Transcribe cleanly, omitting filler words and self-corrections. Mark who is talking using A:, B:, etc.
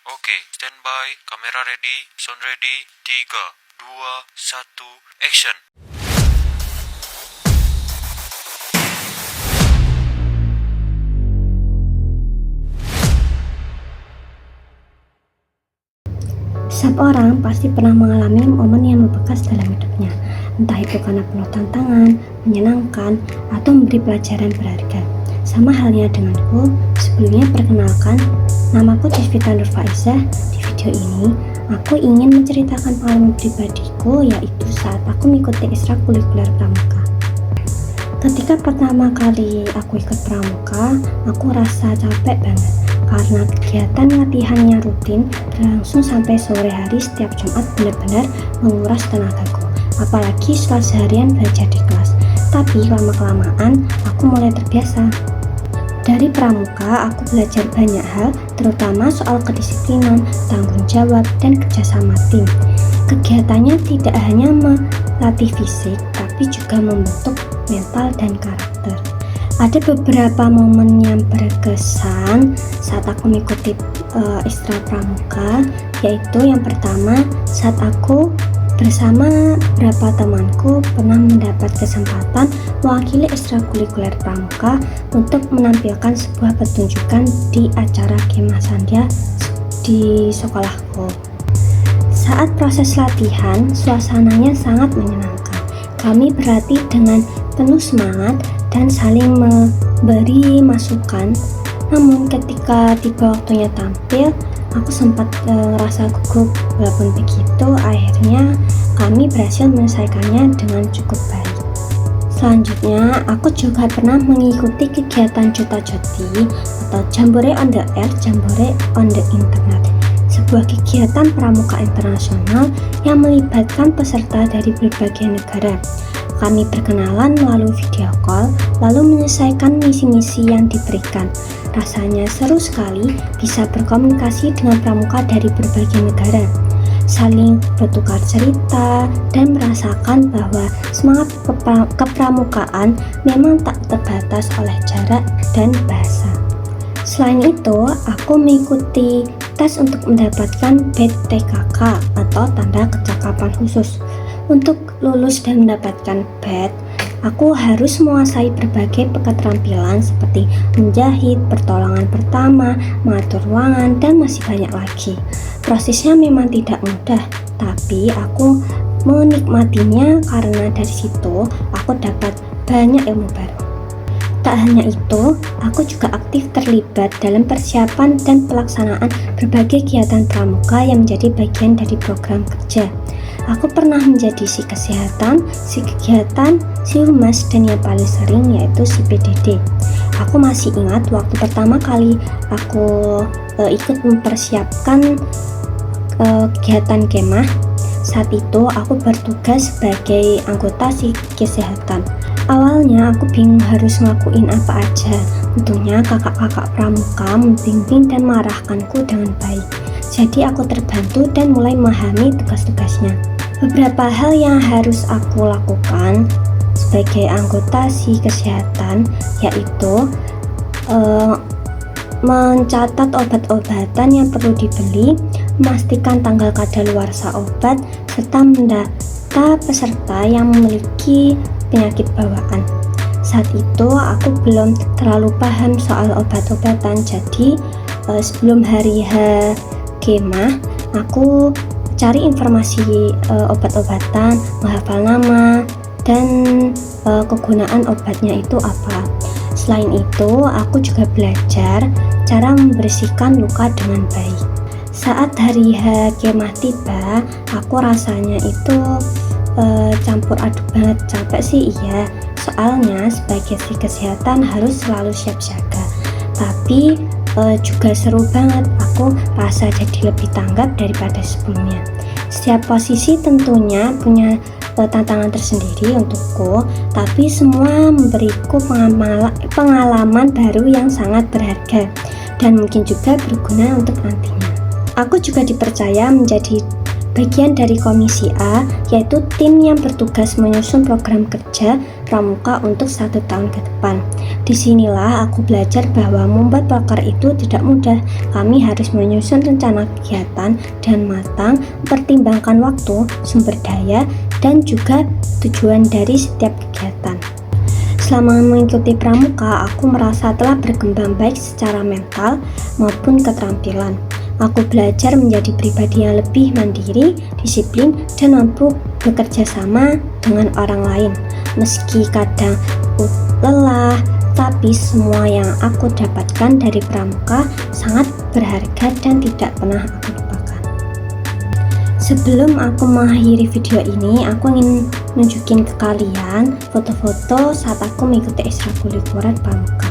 A: Oke, standby, kamera ready, sound ready, 3, 2, 1, action.
B: Setiap orang pasti pernah mengalami momen yang membekas dalam hidupnya, entah itu karena penuh tantangan, menyenangkan, atau memberi pelajaran berharga. Sama halnya denganku, sebelumnya perkenalkan, namaku Desvita Nurfaizah. Di video ini, aku ingin menceritakan pengalaman pribadiku, yaitu saat aku mengikuti ekstrakurikuler pramuka. Ketika pertama kali aku ikut pramuka, aku rasa capek banget karena kegiatan latihannya rutin berlangsung sampai sore hari setiap Jumat, benar-benar menguras tenagaku, apalagi setelah seharian belajar di kelas. Tapi lama-kelamaan aku mulai terbiasa. Dari pramuka aku belajar banyak hal, terutama soal kedisiplinan, tanggung jawab, dan kerjasama tim. Kegiatannya tidak hanya melatih fisik, tapi juga membentuk mental dan karakter. Ada beberapa momen yang berkesan saat aku mengikuti ekstra pramuka, yaitu yang pertama saat aku bersama beberapa temanku pernah mendapat kesempatan mewakili ekstrakurikuler pramuka untuk menampilkan sebuah pertunjukan di acara kemah Sandhya di sekolahku. Saat proses latihan, suasananya sangat menyenangkan. Kami berlatih dengan penuh semangat dan saling memberi masukan. Namun ketika tiba waktunya tampil, aku sempat rasa gugup. Walaupun begitu, akhirnya kami berhasil menyelesaikannya dengan cukup baik. Selanjutnya, aku juga pernah mengikuti kegiatan Juta Joti atau Jambore on the Air, Jambore on the Internet, sebuah kegiatan pramuka internasional yang melibatkan peserta dari berbagai negara. Kami berkenalan melalui video call, lalu menyelesaikan misi-misi yang diberikan. Rasanya seru sekali bisa berkomunikasi dengan pramuka dari berbagai negara, saling bertukar cerita, dan merasakan bahwa semangat kepramukaan memang tak terbatas oleh jarak dan bahasa. Selain itu, aku mengikuti tes untuk mendapatkan badge TKK atau tanda kecakapan khusus. Untuk lulus dan mendapatkan badge, aku harus menguasai berbagai keterampilan seperti menjahit, pertolongan pertama, mengatur ruangan, dan masih banyak lagi. Prosesnya memang tidak mudah, tapi aku menikmatinya karena dari situ aku dapat banyak ilmu baru. Tak hanya itu, aku juga aktif terlibat dalam persiapan dan pelaksanaan berbagai kegiatan pramuka yang menjadi bagian dari program kerja. Aku pernah menjadi si kesehatan, si kegiatan, si humas, dan yang paling sering yaitu si PDD. Aku masih ingat waktu pertama kali aku ikut mempersiapkan kegiatan kemah. Saat itu aku bertugas sebagai anggota si kesehatan. Awalnya aku bingung harus ngelakuin apa aja. Untungnya kakak-kakak pramuka membimbing dan mengarahkanku dengan baik. Jadi aku terbantu dan mulai memahami tugas-tugasnya. Beberapa hal yang harus aku lakukan sebagai anggota si kesehatan yaitu mencatat obat-obatan yang perlu dibeli, memastikan tanggal kadaluarsa obat, serta mendata peserta yang memiliki penyakit bawaan. Saat itu aku belum terlalu paham soal obat-obatan, jadi sebelum hari H kemah aku cari informasi obat-obatan, menghafal nama, dan kegunaan obatnya itu apa. Selain itu, aku juga belajar cara membersihkan luka dengan baik. Saat hari H kemah tiba, aku rasanya itu campur aduk banget. Capek sih iya, soalnya sebagai si kesehatan harus selalu siap siaga. Tapi juga seru banget, aku rasa jadi lebih tanggap daripada sebelumnya. Setiap posisi tentunya punya tantangan tersendiri untukku, tapi semua memberiku pengalaman baru yang sangat berharga dan mungkin juga berguna untuk nantinya. Aku juga dipercaya menjadi bagian dari Komisi A, yaitu tim yang bertugas menyusun program kerja pramuka untuk 1 tahun ke depan. Disinilah aku belajar bahwa membuat proker itu tidak mudah. Kami harus menyusun rencana kegiatan dan matang, mempertimbangkan waktu, sumber daya, dan juga tujuan dari setiap kegiatan. Selama mengikuti pramuka, aku merasa telah berkembang baik secara mental maupun keterampilan. Aku belajar menjadi pribadi yang lebih mandiri, disiplin, dan mampu bekerja sama dengan orang lain. Meski kadang lelah, tapi semua yang aku dapatkan dari pramuka sangat berharga dan tidak pernah aku lupakan. Sebelum aku mengakhiri video ini, aku ingin nunjukin ke kalian foto-foto saat aku mengikuti ekstrakurikuler pramuka.